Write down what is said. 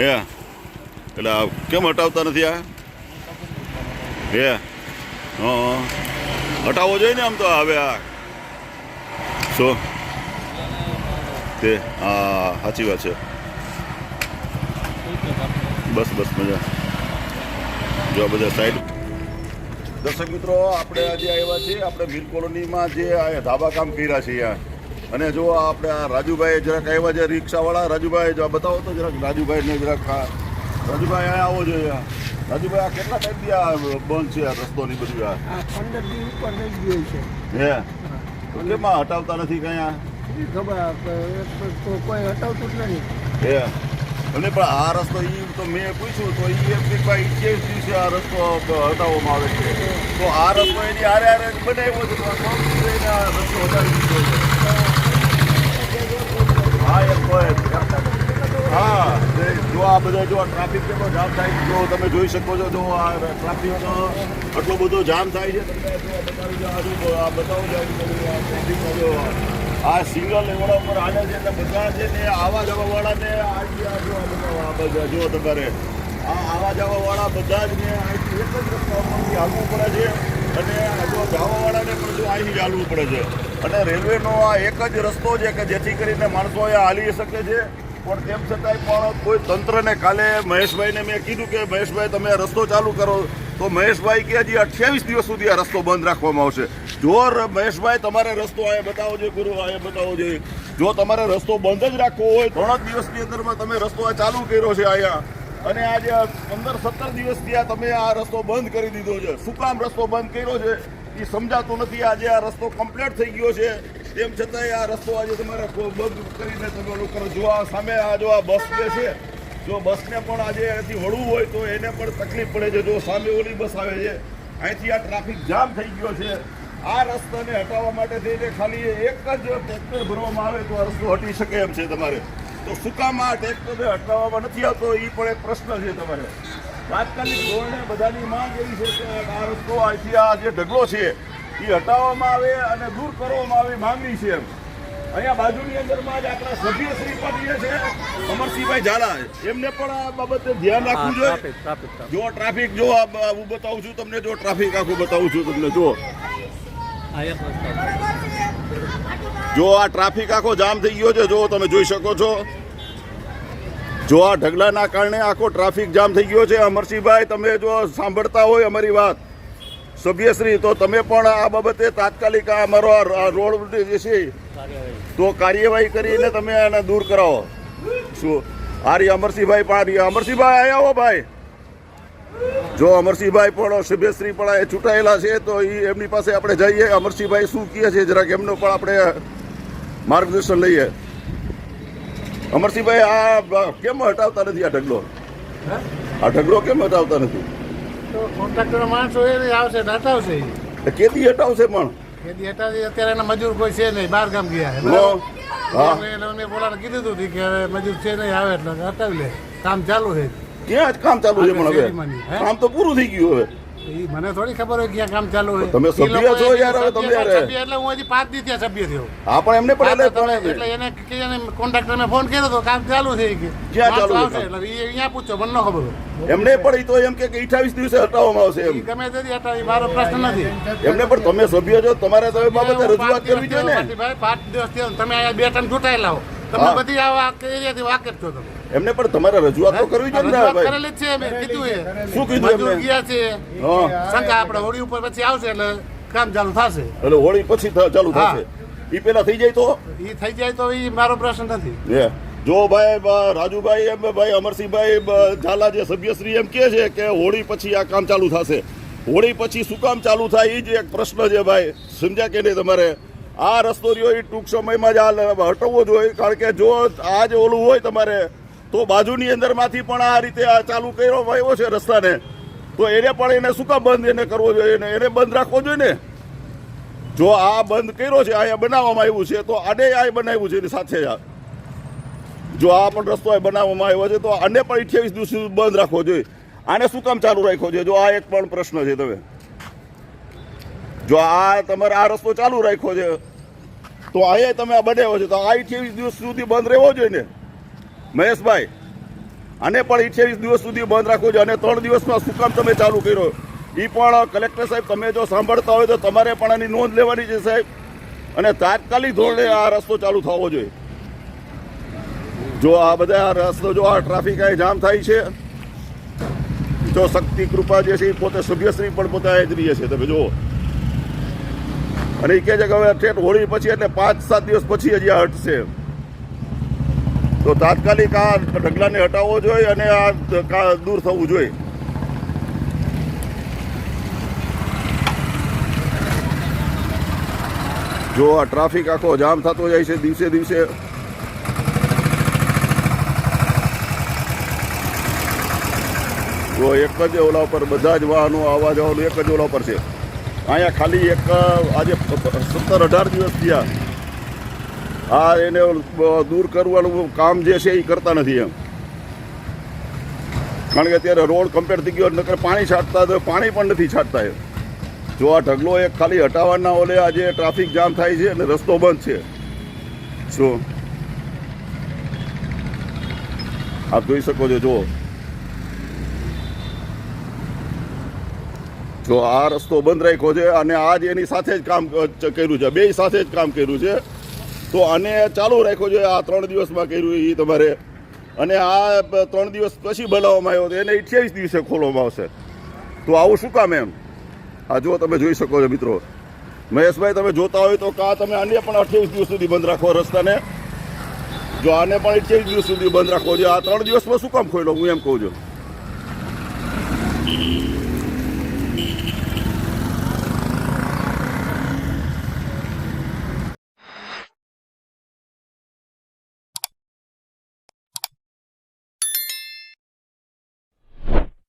હે એટલે કેમ હટાવતા નથી આ હે હા હટાવવો જોઈએ ને આમ તો હવે આ શું તે હા સાચી વાત છે બસ બસ મજા જો આ બધા સાઈડ દર્શક મિત્રો આપણે આજે આવ્યા છીએ આપણે મીર કોલોનીમાં જે ધાબા કામ કર્યા છે અહીંયા અને જો આપણે આ રાજુભાઈ જરાક આવ્યા છે રિક્ષાવાળા રાજુભાઈ જો બતાવો તો જરાક રાજુભાઈને જરાક રાજુભાઈ અહીંયા આવો જોઈએ રાજુભાઈ આ કેટલા ટાઈમથી આ બંધ છે આ રસ્તોની બધું આ 15 દિવસ ઉપર થઈ ગયું છે હે કેમાં હટાવતા નથી કઈ ખબર કોઈ હટાવતું જ નહીં હે અને પણ આ રસ્તો એ તો મેં પૂછ્યું તો એ એમ કે ભાઈ 21 દિવસે આ રસ્તો હટાવવામાં આવે છે તો આ રસ્તો એની હારે હારે બનાવ્યો છે તો આ રસ્તો હટાવી દીધો છે હા એમ હા જો આ બધા જો ટ્રાફિક કેટલો જામ થાય જો તમે જોઈ શકો છો જો આ ટ્રાફિકનો આટલો બધો જામ થાય છે બતાવો આ સિંગલ લેવડા ઉપર આને છે એટલે બધા છે ને આવા જવાવાળાને જો તમારે આ આવા જવાવાળા બધા જ ને અહીંથી એક જ રસ્તામાંથી હાલવું પડે છે અને જો જવાવાળાને પણ જો અહીંથી ચાલવું પડે છે અને રેલવેનો આ એક જ રસ્તો છે કે જેથી કરીને માણસો અહીંયા હાલી શકે છે પણ તેમ છતાંય પણ કોઈ તંત્રને કાલે મહેશભાઈને મેં કીધું કે મહેશભાઈ તમે રસ્તો ચાલુ કરો તો મહેશભાઈ કે હજી 28 દિવસ સુધી આ રસ્તો બંધ રાખવામાં આવશે જો મહેશભાઈ તમારે રસ્તો અહીંયા બતાવો જોઈએ ગુરુ અહીંયા બતાવવો જોઈએ જો તમારે રસ્તો બંધ જ રાખવો હોય 3 દિવસની અંદરમાં તમે રસ્તો આ ચાલુ કર્યો છે અહીંયા અને આજે 15-17 દિવસથી આ તમે આ રસ્તો બંધ કરી દીધો છે શું કામ રસ્તો બંધ કર્યો છે એ સમજાતું નથી આજે આ રસ્તો કમ્પ્લીટ થઈ ગયો છે તેમ છતાંય આ રસ્તો આજે તમારે બંધ કરીને તમે ઓલું કરો જો આ સામે આ જો આ બસ જે છે જો બસને પણ આજે અહીંથી વળવું હોય તો એને પણ તકલીફ પડે છે જો સામે ઓલી બસ આવે છે અહીંથી આ ટ્રાફિક જામ થઈ ગયો છે આ રસ્તાને હટાવવા માટે થઈને ખાલી એક જ ટ્રેક્ટર ભરવામાં આવે તો આ રસ્તો હટી શકે એમ છે તમારે તો શું કામ આ ટ્રેક્ટરને હટાવવામાં નથી આવતો એ પણ એક પ્રશ્ન છે તમારે તાત્કાલિક ધોરણે બધાની માંગ એવી છે કે આ રસ્તો અહીંથી આ જે ઢગલો છે એ હટાવવામાં આવે અને દૂર કરવામાં આવે માંગણી છે એમ અહીંયા બાજુની અંદરમાં જ આપણા સભ્ય શ્રી પણ છે અમરસિંહભાઈ ઝાલા એમને પણ આ બાબતે ધ્યાન રાખવું જોઈએ જો ટ્રાફિક જો હું બતાવું છું તમને જો ટ્રાફિક આખું બતાવું છું તમને જો આ ટ્રાફિક આખો જામ થઈ ગયો છે જો તમે જોઈ શકો છો જો આ ઢગલાના કારણે આખો ટ્રાફિક જામ થઈ ગયો છે અમરસિંહભાઈ તમે જો સાંભળતા હોય અમારી વાત સભ્યશ્રી તો તમે પણ આ બાબતે તાત્કાલિક આ અમારો આ રોડ જે છે તો કાર્યવાહી કરીને તમે આને દૂર કરાવો શું આરી અમરસિંહભાઈ પણ અમરસિંહભાઈ આવ્યા હો ભાઈ જો અમરસિંહભાઈ પણ સભ્યશ્રી પણ એ ચૂંટાયેલા છે તો એ એમની પાસે આપણે જઈએ અમરસિંહભાઈ શું કહે છે જરાક એમનો પણ આપણે માર્ગદર્શન લઈએ અમરસિંહભાઈ આ કેમ હટાવતા નથી આ ઢગલો કેમ હટાવતા નથી કોન્ટ્રાક્ટર માણસો એ આવશે હટાવશે કેદી હટાવશે પણ કેદી હટાવી અત્યારે એના મજૂર કોઈ છે નહીં બહાર ગામ ગયા મેં બોલાને કીધું હતું કે હવે મજૂર છે નહીં આવે એટલે હટાવી લે કામ ચાલુ છે ક્યાં કામ ચાલુ છે પણ હવે કામ તો પૂરું થઈ ગયું હવે મને થોડી ખબર હોય ક્યાં કામ ચાલુ હોય તમે સભ્ય છો યાર હવે તમે યાર એટલે હું હજી 5 દી ત્યાં સભ્ય થયો હા પણ એમને પણ એટલે એને કોન્ટ્રાક્ટરને ફોન કર્યો તો કામ ચાલુ છે કે ક્યાં ચાલુ છે એટલે અહીંયા પૂછો મને ન ખબર હોય એમને પણ તો એમ કે 28 દિવસે હટાવવામાં આવશે એમ ગમે તેથી હટાવી મારો પ્રશ્ન નથી એમને પણ તમે સભ્ય છો તમારે તમે બાબતે રજૂઆત કરવી જોઈએ ને ભાઈ 5 દિવસ થયો તમે અહીંયા 2 ટન ચૂંટાયેલા હો તમે બધી આ એરિયાથી વાકેફ છો તમે એમને પણ તમારે રજૂઆત તો કરવી જોઈએ ને ભાઈ કરેલી જ છે મેં કીધું એ શું કીધું એમને ગયા છે શંકા આપણે હોળી ઉપર પછી આવશે એટલે કામ ચાલુ થશે એટલે હોળી પછી ચાલુ થશે ઈ પેલા થઈ જાય તો ઈ થઈ જાય તો ઈ મારો પ્રશ્ન નથી જો ભાઈ રાજુભાઈ એમ ભાઈ અમરસિંહભાઈ ઝાલા જે સભ્યશ્રી એમ કહે છે કે હોળી પછી આ કામ ચાલુ થશે હોળી પછી શું કામ ચાલુ થાય એ જ એક પ્રશ્ન છે ભાઈ સમજ્યા કે નહીં તમારે આ રસ્તો રહ્યો એ ટૂંક સમયમાં જ આ હટવવો જોઈએ કારણ કે જો આ જ ઓલું હોય તમારે તો બાજુની અંદરમાંથી પણ આ રીતે આ ચાલુ કર્યો આવ્યો છે રસ્તાને તો એને પણ એને શું કામ બંધ એને કરવો જોઈએ એને બંધ રાખવો જોઈએ ને જો આ બંધ કર્યો છે અહીંયા બનાવવામાં આવ્યું છે તો આને આ બનાવ્યું છે એની સાથે જો આ પણ રસ્તો બનાવવામાં આવ્યો છે તો આને પણ 28 દિવસ સુધી બંધ રાખવો જોઈએ આને શું કામ ચાલુ રાખ્યો છે જો આ એક પણ પ્રશ્ન છે તમે જો આ તમારે આ રસ્તો ચાલુ રાખ્યો છે તો અહીંયા તમે આ બનાવ્યો છે તો આ 28 દિવસ સુધી બંધ રહેવો જોઈએ ને મહેશભાઈ આને પણ 28 દિવસ સુધી બંધ રાખવો છે. અને 3 દિવસમાં શું કામ તમે ચાલુ કર્યો એ પણ કલેક્ટર સાહેબ તમે જો સાંભળતા હોય તો તમારે પણ આની નોંધ લેવાની છે સાહેબ. અને તાત્કાલિક ધોરણે આ રસ્તો ચાલુ થવો જોઈએ. જો આ બધા આ રસ્તો જો આ ટ્રાફિક અહીં જામ થાય છે, જો શક્તિ કૃપા જે છે એ પોતે સભ્યશ્રી પણ પોતે જ રહીએ છે તમે જુઓ. અને એ કહે છે કે હવે ઠેઠ હોળી પછી એટલે 5-7 દિવસ પછી હજી આ હટશે. તો તાત્કાલિક આ ઢગલાને હટાવવો જોઈએ અને આ દૂર થવું જોઈએ. જો આ ટ્રાફિક આખો જામ થતો જાય છે દિવસે દિવસે. જો એક જ ઓલા ઉપર બધા જ વાહનો આવવા જવાનું એક જ ઓલા ઉપર છે. અહીંયા ખાલી એક આજે 17-18 દિવસ થયા આ એને દૂર કરવાનું કામ જે છે એ કરતા નથી એમ. કારણ કે અત્યારે રોડ કમ્પ્લીટ થઈ ગયો નકર પાણી છાંટતા તો પાણી પણ નથી છાંટતા એમ. જો આ ઢગલો એક ખાલી હટાવવાના ઓલે આજે ટ્રાફિક જામ થાય છે અને રસ્તો બંધ છે. શું આપ જોઈ શકો છો. જો આ રસ્તો બંધ રાખ્યો છે અને આજ એની સાથે જ કામ કર્યું છે, બે સાથે જ કામ કર્યું છે. તો આને ચાલુ રાખ્યો છે. આ 3 દિવસમાં કર્યું એ તમારે. અને આ 3 દિવસ પછી બનાવવામાં આવ્યો તો એને 28 દિવસે ખોલવામાં આવશે. તો આવું શું કામ એમ? આ જો તમે જોઈ શકો છો મિત્રો. મહેશભાઈ તમે જોતા હોય તો કા તમે આને પણ 28 દિવસ સુધી બંધ રાખો રસ્તાને. જો આને પણ 28 દિવસ સુધી બંધ રાખવો છે. આ 3 દિવસમાં શું કામ ખોલ્યો હું એમ કહું છું.